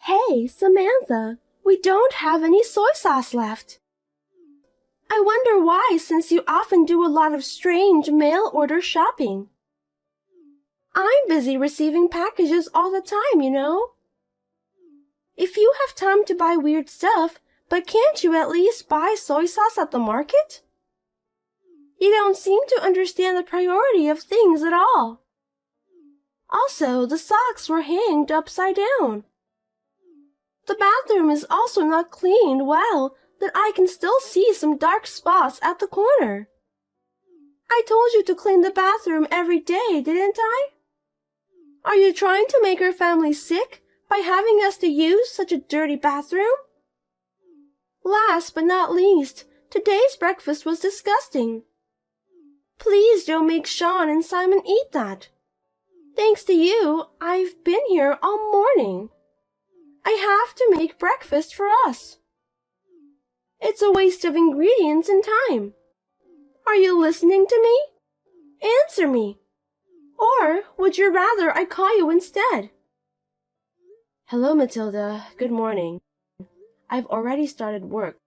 Hey, Samantha, we don't have any soy sauce left. I wonder why, since you often do a lot of strange mail order shopping. I'm busy receiving packages all the time, you know. If you have time to buy weird stuff, but can't you at least buy soy sauce at the market? You don't seem to understand the priority of things at all. Also, the socks were hanged upside down. The bathroom is also not cleaned well, that I can still see some dark spots at the corner. I told you to clean the bathroom every day, didn't I? Are you trying to make our family sick by having us to use such a dirty bathroom? Last but not least, today's breakfast was disgusting. Please don't make Sean and Simon eat that. Thanks to you, I've been here all morning. I have to make breakfast for us. It's a waste of ingredients and time. Are you listening to me? Answer me. Or would you rather I call you instead? Hello, Matilda. Good morning. I've already started work.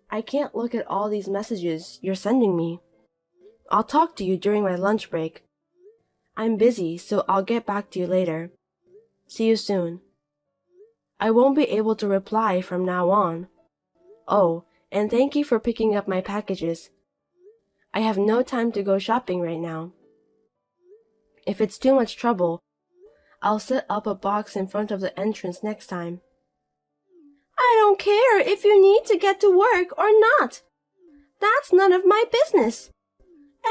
I can't look at all these messages you're sending me. I'll talk to you during my lunch break. I'm busy, so I'll get back to you later. See you soon. I won't be able to reply from now on. Oh, and thank you for picking up my packages. I have no time to go shopping right now. If it's too much trouble, I'll set up a box in front of the entrance next time. I don't care if you need to get to work or not. That's none of my business.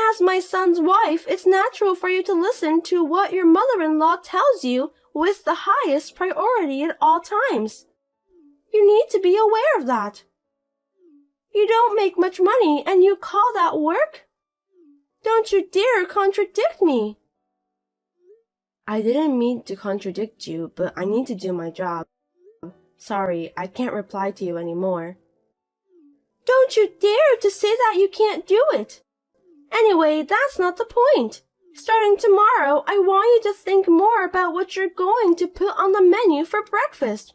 As my son's wife, it's natural for you to listen to what your mother-in-law tells you with the highest priority at all times. You need to be aware of that. You don't make much money and you call that work? Don't you dare contradict me. I didn't mean to contradict you, but I need to do my job. Sorry, I can't reply to you anymore. Don't you dare to say that you can't do it. Anyway, that's not the point. Starting tomorrow, I want you to think more about what you're going to put on the menu for breakfast.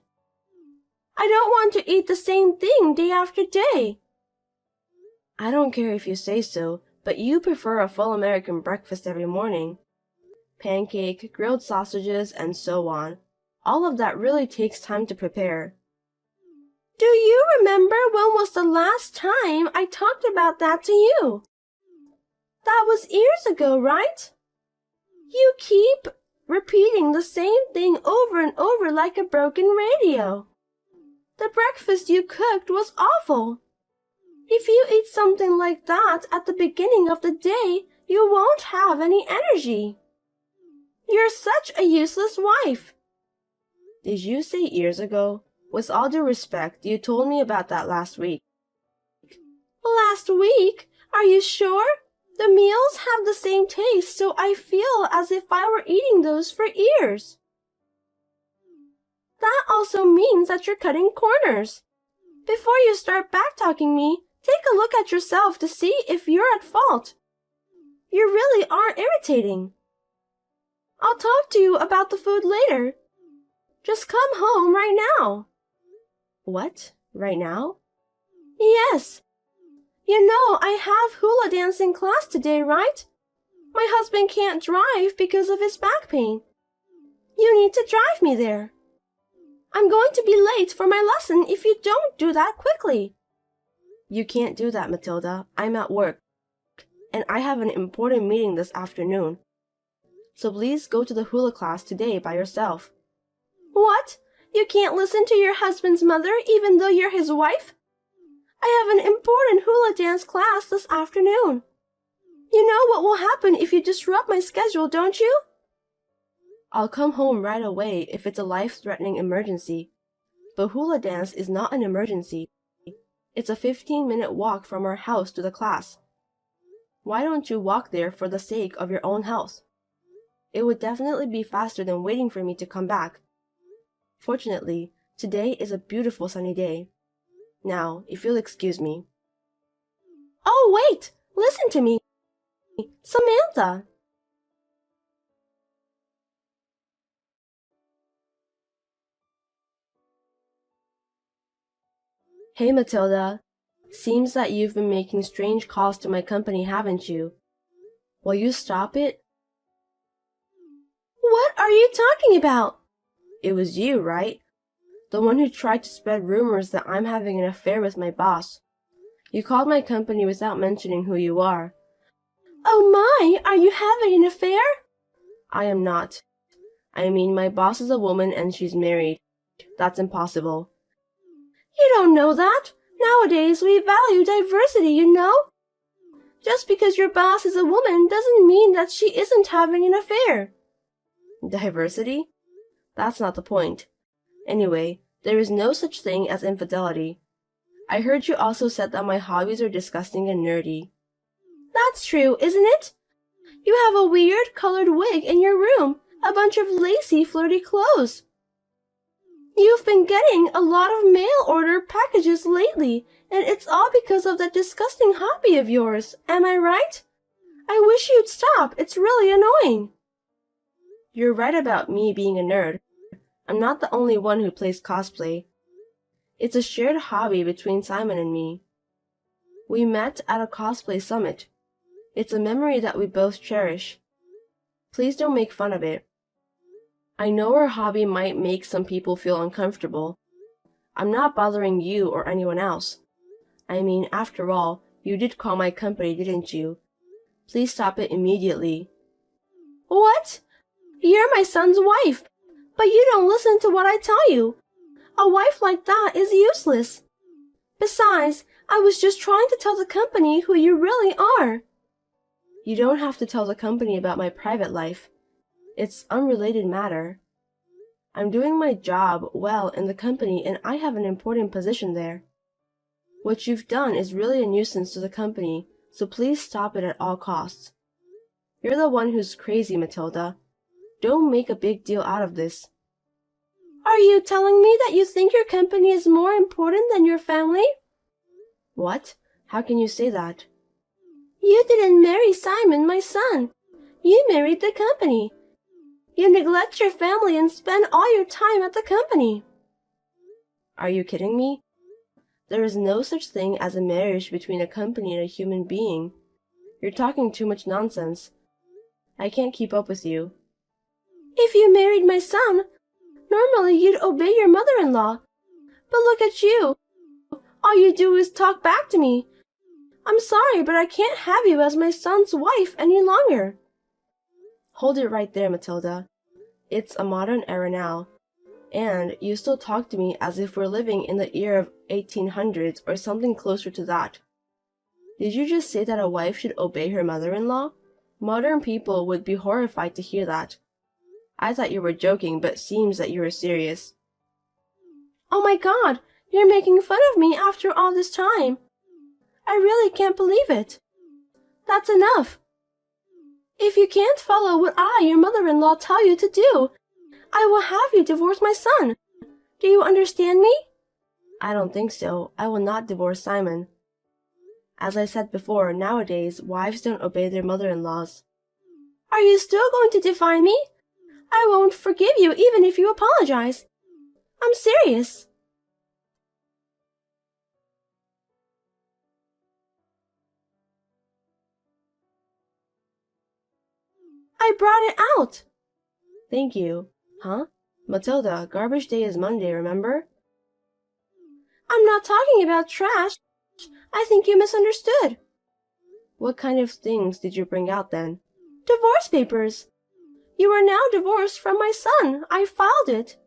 I don't want to eat the same thing day after day. I don't care if you say so, but you prefer a full American breakfast every morning. Pancake, grilled sausages, and so on. All of that really takes time to prepare. Do you remember when was the last time I talked about that to you? That was years ago, right? You keep repeating the same thing over and over like a broken radio. The breakfast you cooked was awful. If you eat something like that at the beginning of the day, you won't have any energy. You're such a useless wife. Did you say years ago? With all due respect, you told me about that last week. Last week? Are you sure? The meals have the same taste, so I feel as if I were eating those for years. That also means that you're cutting corners. Before you start backtalking me, take a look at yourself to see if you're at fault. You really are irritating. I'll talk to you about the food later. Just come home right now. What? Right now? Yes. You know I have hula dancing class today, right? My husband can't drive because of his back pain. You need to drive me there. I'm going to be late for my lesson if you don't do that quickly. You can't do that, Matilda. I'm at work, and I have an important meeting this afternoon. So please go to the hula class today by yourself. What? You can't listen to your husband's mother even though you're his wife? I have an important hula dance class this afternoon. You know what will happen if you disrupt my schedule, don't you? I'll come home right away if it's a life-threatening emergency. But hula dance is not an emergency. It's a 15-minute walk from our house to the class. Why don't you walk there for the sake of your own health? It would definitely be faster than waiting for me to come back. Fortunately, today is a beautiful sunny day. Now, if you'll excuse me. Oh, wait! Listen to me! Samantha! Hey, Matilda. Seems that you've been making strange calls to my company, haven't you? Will you stop it? What are you talking about? It was you, right? The one who tried to spread rumors that I'm having an affair with my boss. You called my company without mentioning who you are. Oh my, are you having an affair? I am not. I mean, my boss is a woman and she's married. That's impossible. You don't know that. Nowadays, we value diversity, you know? Just because your boss is a woman doesn't mean that she isn't having an affair. Diversity? That's not the point. Anyway, there is no such thing as infidelity. I heard you also said that my hobbies are disgusting and nerdy. That's true, isn't it? You have a weird colored wig in your room, a bunch of lacy, flirty clothes. You've been getting a lot of mail order packages lately, and it's all because of that disgusting hobby of yours, am I right? I wish you'd stop, it's really annoying. You're right about me being a nerd. I'm not the only one who plays cosplay. It's a shared hobby between Simon and me. We met at a cosplay summit. It's a memory that we both cherish. Please don't make fun of it. I know our hobby might make some people feel uncomfortable. I'm not bothering you or anyone else. I mean, after all, you did call my company, didn't you? Please stop it immediately. What? You're my son's wife, but you don't listen to what I tell you. A wife like that is useless. Besides, I was just trying to tell the company who you really are. You don't have to tell the company about my private life. It's unrelated matter. I'm doing my job well in the company and I have an important position there. What you've done is really a nuisance to the company, so please stop it at all costs. You're the one who's crazy, Matilda. Don't make a big deal out of this. Are you telling me that you think your company is more important than your family? What? How can you say that? You didn't marry Simon, my son. You married the company. You neglect your family and spend all your time at the company. Are you kidding me? There is no such thing as a marriage between a company and a human being. You're talking too much nonsense. I can't keep up with you. If you married my son, normally you'd obey your mother-in-law. But look at you. All you do is talk back to me. I'm sorry, but I can't have you as my son's wife any longer. Hold it right there, Matilda. It's a modern era now, and you still talk to me as if we're living in the year of 1800s or something closer to that. Did you just say that a wife should obey her mother-in-law? Modern people would be horrified to hear that. I thought you were joking, but seems that you were serious. Oh my God, you're making fun of me after all this time. I really can't believe it. That's enough. If you can't follow what I, your mother-in-law, tell you to do, I will have you divorce my son. Do you understand me? I don't think so. I will not divorce Simon. As I said before, nowadays, wives don't obey their mother-in-laws. Are you still going to defy me? I won't forgive you even if you apologize. I'm serious. I brought it out. Thank you. Huh? Matilda, garbage day is Monday, remember? I'm not talking about trash. I think you misunderstood. What kind of things did you bring out then? Divorce papers. You are now divorced from my son. I filed it.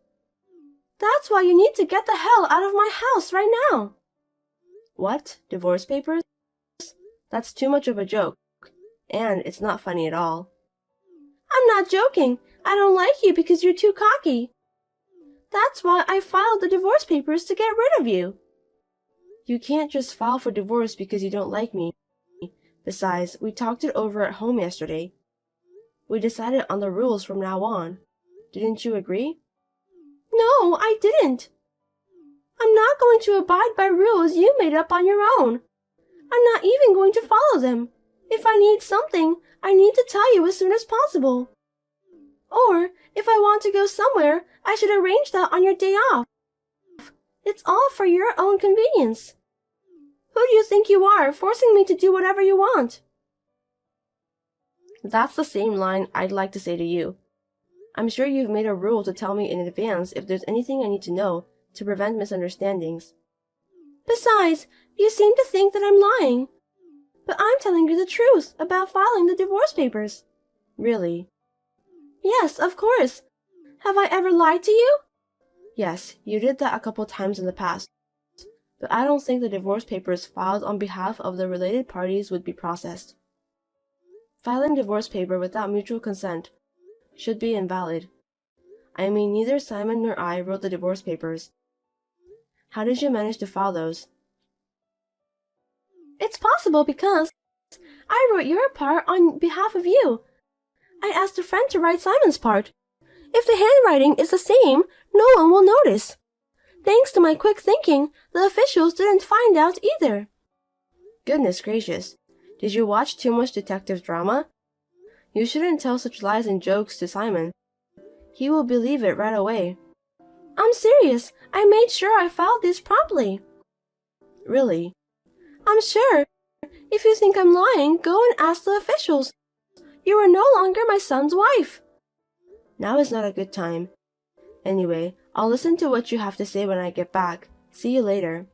That's why you need to get the hell out of my house right now. What? Divorce papers? That's too much of a joke. And it's not funny at all. I'm not joking. I don't like you because you're too cocky. That's why I filed the divorce papers to get rid of you. You can't just file for divorce because you don't like me. Besides, we talked it over at home yesterday. We decided on the rules from now on. Didn't you agree? No, I didn't. I'm not going to abide by rules you made up on your own. I'm not even going to follow them. If I need something, I need to tell you as soon as possible. Or, if I want to go somewhere, I should arrange that on your day off. It's all for your own convenience. Who do you think you are, forcing me to do whatever you want? That's the same line I'd like to say to you. I'm sure you've made a rule to tell me in advance if there's anything I need to know to prevent misunderstandings. Besides, you seem to think that I'm lying. But I'm telling you the truth about filing the divorce papers. Really? Yes, of course. Have I ever lied to you? Yes, you did that a couple times in the past. But I don't think the divorce papers filed on behalf of the related parties would be processed. Filing divorce paper without mutual consent should be invalid. I mean, neither Simon nor I wrote the divorce papers. How did you manage to file those? It's possible because I wrote your part on behalf of you. I asked a friend to write Simon's part. If the handwriting is the same, no one will notice. Thanks to my quick thinking, the officials didn't find out either. Goodness gracious. Did you watch too much detective drama? You shouldn't tell such lies and jokes to Simon. He will believe it right away. I'm serious. I made sure I filed this promptly. Really? I'm sure. If you think I'm lying, go and ask the officials. You are no longer my son's wife. Now is not a good time. Anyway, I'll listen to what you have to say when I get back. See you later.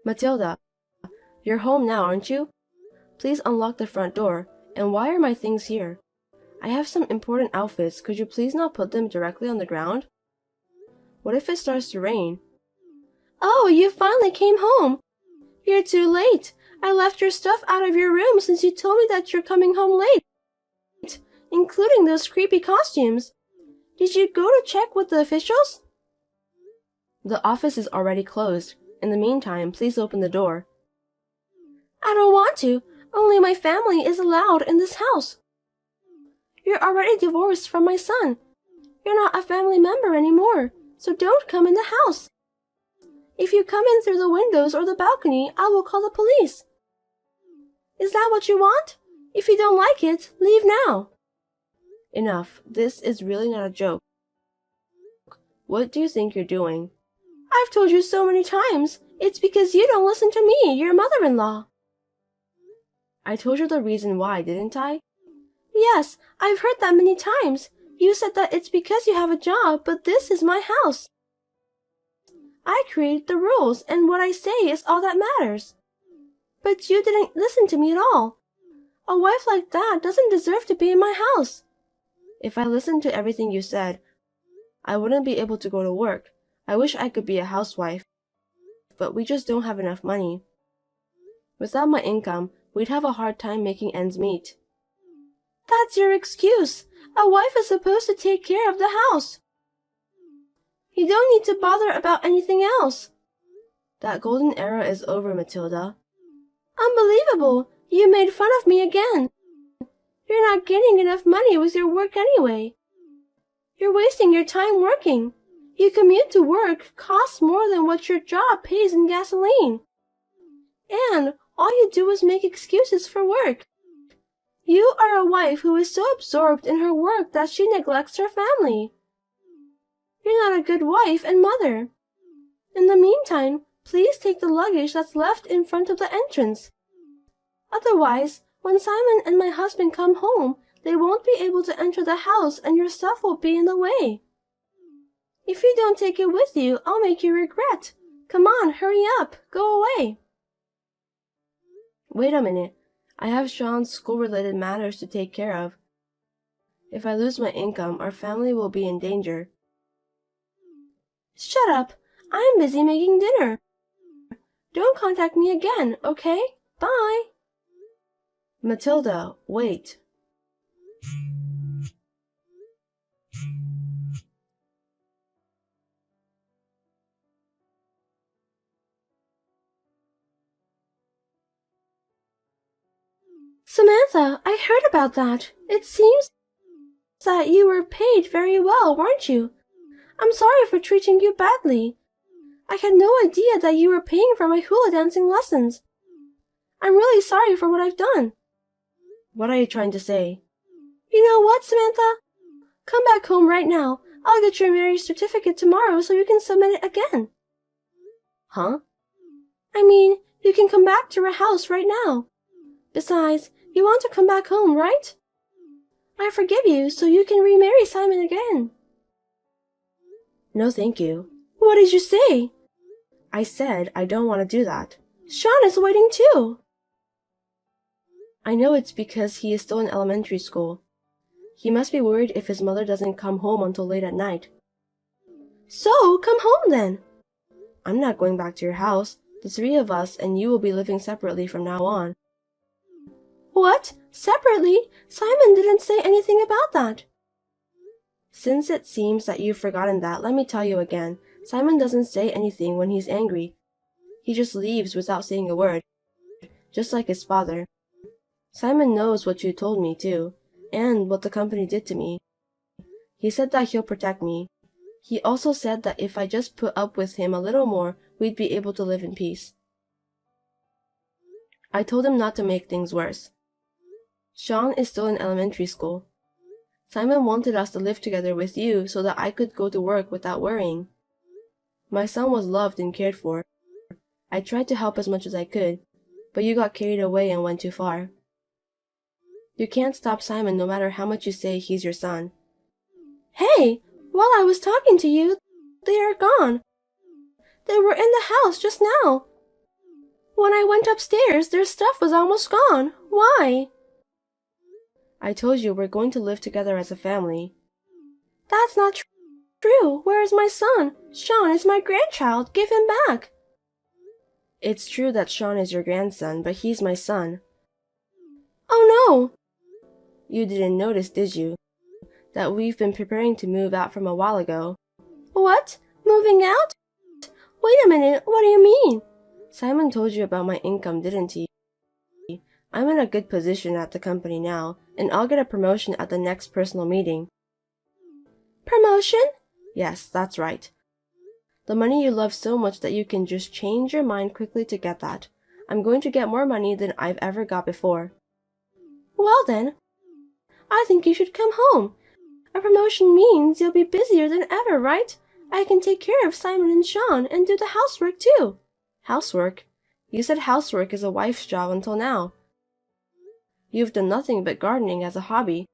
Matilda, you're home now, aren't you? Please unlock the front door. And why are my things here? I have some important outfits. Could you please not put them directly on the ground? What if it starts to rain? Oh, you finally came home. You're too late. I left your stuff out of your room since you told me that you're coming home late, including those creepy costumes. Did you go to check with the officials? The office is already closed. In the meantime, please open the door. I don't want to. Only my family is allowed in this house. You're already divorced from my son. You're not a family member anymore, so don't come in the house. If you come in through the windows or the balcony, I will call the police. Is that what you want? If you don't like it, leave now. Enough. This is really not a joke. What do you think you're doing? I've told you so many times. It's because you don't listen to me, your mother-in-law. I told you the reason why, didn't I? Yes, I've heard that many times. You said that it's because you have a job, but this is my house. I created the rules, and what I say is all that matters. But you didn't listen to me at all. A wife like that doesn't deserve to be in my house. If I listened to everything you said, I wouldn't be able to go to work. I wish I could be a housewife, but we just don't have enough money. Without my income, we'd have a hard time making ends meet. That's your excuse. A wife is supposed to take care of the house. You don't need to bother about anything else. That golden era is over, Matilda. Unbelievable! You made fun of me again. You're not getting enough money with your work anyway. You're wasting your time working. You commute to work costs more than what your job pays in gasoline. And all you do is make excuses for work. You are a wife who is so absorbed in her work that she neglects her family. You're not a good wife and mother. In the meantime, please take the luggage that's left in front of the entrance. Otherwise, when Simon and my husband come home, they won't be able to enter the house and your stuff will be in the way. If you don't take it with you, I'll make you regret. Come on, hurry up. Go away. Wait a minute. I have Sean's school-related matters to take care of. If I lose my income, our family will be in danger. Shut up. I'm busy making dinner. Don't contact me again, okay? Bye. Matilda, wait. Samantha, I heard about that. It seems that you were paid very well, weren't you? I'm sorry for treating you badly. I had no idea that you were paying for my hula dancing lessons. I'm really sorry for what I've done. What are you trying to say? You know what, Samantha? Come back home right now. I'll get your marriage certificate tomorrow so you can submit it again. Huh? I mean, you can come back to our house right now. Besides, you want to come back home, right? I forgive you so you can remarry Simon again. No, thank you. What did you say? I said I don't want to do that. Sean is waiting too. I know it's because he is still in elementary school. He must be worried if his mother doesn't come home until late at night. So, come home then. I'm not going back to your house. The three of us and you will be living separately from now on. What? Separately? Simon didn't say anything about that. Since it seems that you've forgotten that, let me tell you again. Simon doesn't say anything when he's angry. He just leaves without saying a word, just like his father. Simon knows what you told me, too, and what the company did to me. He said that he'll protect me. He also said that if I just put up with him a little more, we'd be able to live in peace. I told him not to make things worse. Sean is still in elementary school. Simon wanted us to live together with you so that I could go to work without worrying. My son was loved and cared for. I tried to help as much as I could, but you got carried away and went too far. You can't stop Simon no matter how much you say he's your son. Hey, while I was talking to you, they are gone. They were in the house just now. When I went upstairs, their stuff was almost gone. Why? I told you we're going to live together as a family. That's not true. Where is my son? Sean is my grandchild. Give him back. It's true that Sean is your grandson, but he's my son. Oh no! You didn't notice, did you, that we've been preparing to move out from a while ago? What? Moving out? Wait a minute, what do you mean? Simon told you about my income, didn't he? I'm in a good position at the company now, and I'll get a promotion at the next personal meeting. Promotion? Yes, that's right. The money you love so much that you can just change your mind quickly to get that. I'm going to get more money than I've ever got before. Well then, I think you should come home. A promotion means you'll be busier than ever, right? I can take care of Simon and Sean and do the housework too. Housework? You said housework is a wife's job until now. You've done nothing but gardening as a hobby.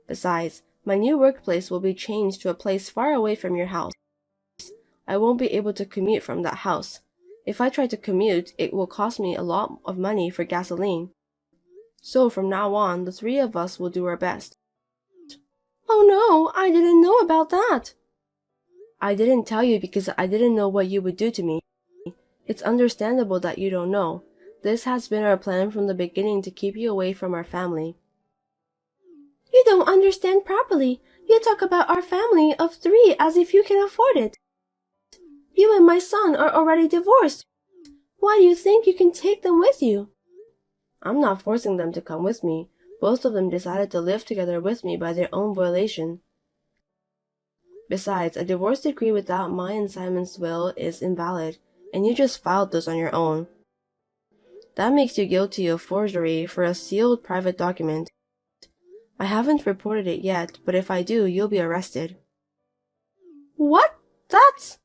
Besides, my new workplace will be changed to a place far away from your house. I won't be able to commute from that house. If I try to commute, it will cost me a lot of money for gasoline. So from now on, the three of us will do our best. Oh no, I didn't know about that. I didn't tell you because I didn't know what you would do to me. It's understandable that you don't know. This has been our plan from the beginning to keep you away from our family. You don't understand properly. You talk about our family of three as if you can afford it. You and my son are already divorced. Why do you think you can take them with you? I'm not forcing them to come with me. Both of them decided to live together with me by their own volition. Besides, a divorce decree without my and Simon's will is invalid, and you just filed those on your own. That makes you guilty of forgery for a sealed private document. I haven't reported it yet, but if I do, you'll be arrested. What? That's...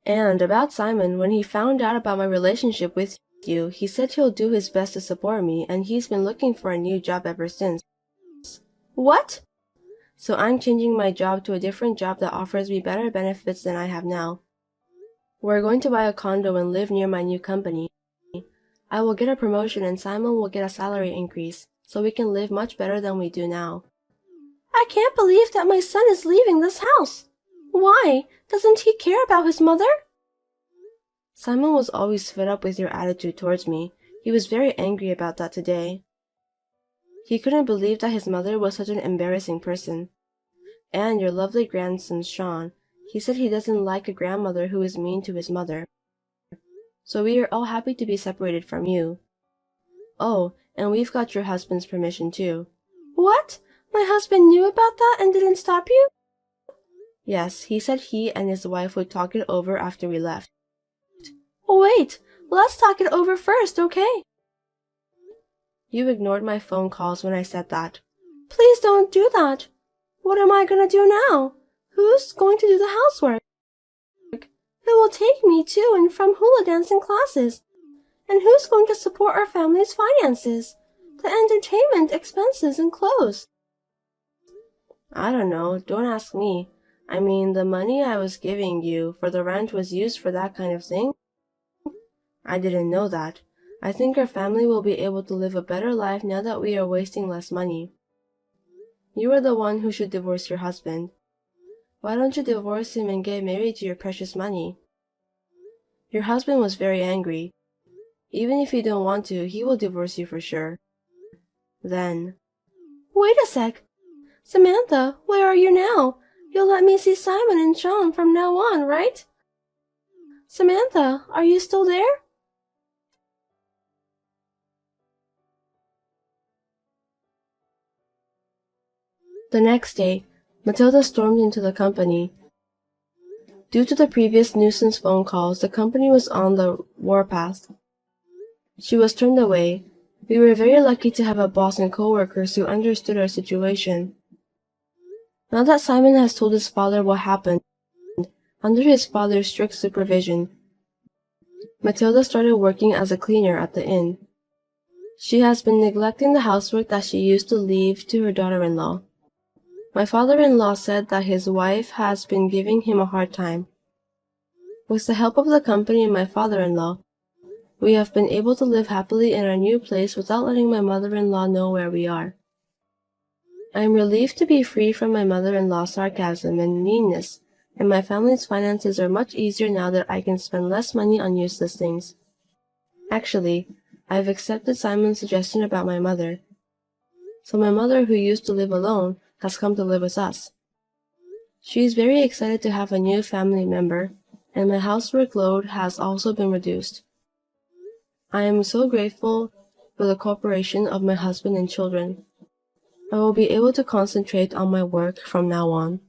And about Simon, when he found out about my relationship with you, he said he'll do his best to support me, and he's been looking for a new job ever since. What? So I'm changing my job to a different job that offers me better benefits than I have now. We're going to buy a condo and live near my new company. I will get a promotion and Simon will get a salary increase, so we can live much better than we do now. I can't believe that my son is leaving this house. Why? Doesn't he care about his mother? Simon was always fed up with your attitude towards me. He was very angry about that today. He couldn't believe that his mother was such an embarrassing person. And your lovely grandson, Sean, he said he doesn't like a grandmother who is mean to his mother. So we are all happy to be separated from you. Oh, and we've got your husband's permission too. What? My husband knew about that and didn't stop you? Yes, he said he and his wife would talk it over after we left. Wait, let's talk it over first, okay? You ignored my phone calls when I said that. Please don't do that. What am I going to do now? Who's going to do the housework? Who will take me to and from hula dancing classes? And who's going to support our family's finances? The entertainment expenses and clothes? I don't know. Don't ask me. I mean, the money I was giving you for the rent was used for that kind of thing. I didn't know that. I think our family will be able to live a better life now that we are wasting less money. You are the one who should divorce your husband. Why don't you divorce him and get married to your precious money? Your husband was very angry. Even if you don't want to, he will divorce you for sure. Then... Wait a sec. Samantha, where are you now? You'll let me see Simon and Sean from now on, right? Samantha, are you still there? The next day, Matilda stormed into the company. Due to the previous nuisance phone calls, the company was on the warpath. She was turned away. We were very lucky to have a boss and co-workers who understood our situation. Now that Simon has told his father what happened, under his father's strict supervision, Matilda started working as a cleaner at the inn. She has been neglecting the housework that she used to leave to her daughter-in-law. My father-in-law said that his wife has been giving him a hard time. With the help of the company and my father-in-law, we have been able to live happily in our new place without letting my mother-in-law know where we are. I am relieved to be free from my mother-in-law's sarcasm and meanness, and my family's finances are much easier now that I can spend less money on useless things. Actually, I have accepted Simon's suggestion about my mother. So my mother, who used to live alone, has come to live with us. She is very excited to have a new family member, and my housework load has also been reduced. I am so grateful for the cooperation of my husband and children. I will be able to concentrate on my work from now on.